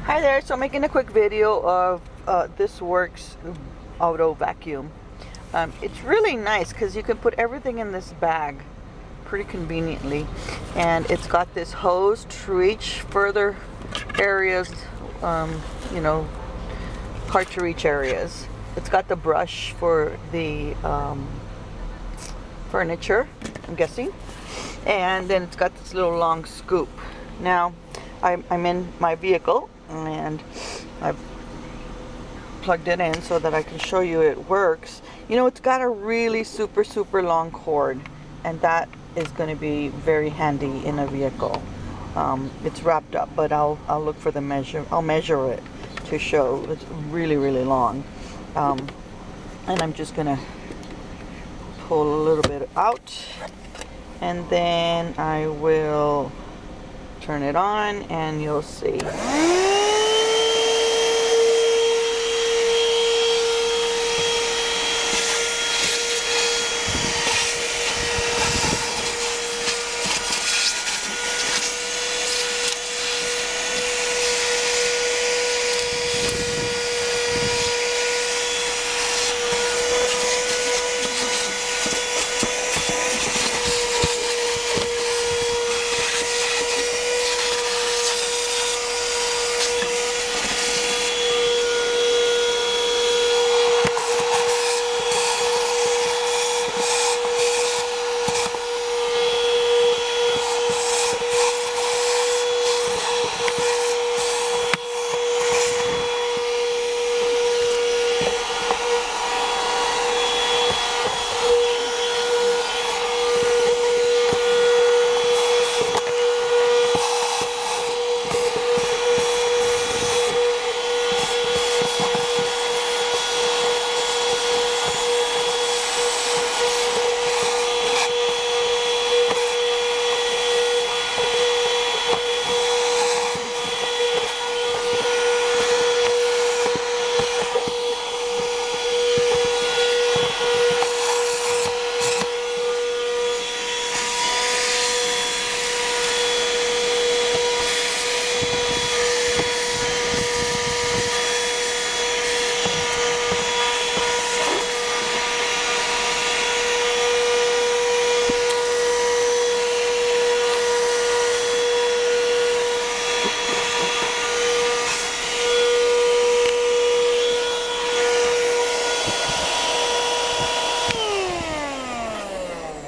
Hi there, so I'm making a quick video of this Worx auto vacuum. It's really nice because you can put everything in this bag pretty conveniently, and it's got this hose to reach further areas, you know, hard to reach areas. It's got the brush for the furniture, I'm guessing, and then it's got this little long scoop. Now I'm in my vehicle and I've plugged it in so that I can show you it works. You know, it's got a really super long cord, and that is going to be very handy in a vehicle. It's wrapped up, but I'll look for the measure. I'll measure it to show. It's really long, and I'm just gonna pull a little bit out, and then I will turn it on and you'll see.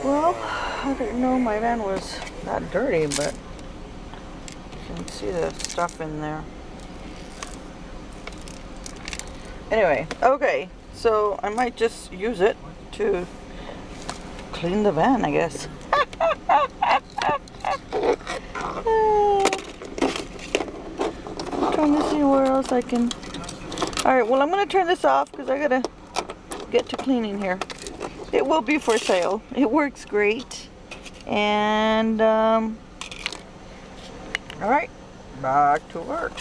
Well, I didn't know my van was that dirty, but you can see the stuff in there. Anyway, okay, so I might just use it to clean the van, I guess. Trying to see where else I can. Alright, well, I'm going to turn this off because I got to get to cleaning here. It will be for sale. It works great. And, alright, back to work.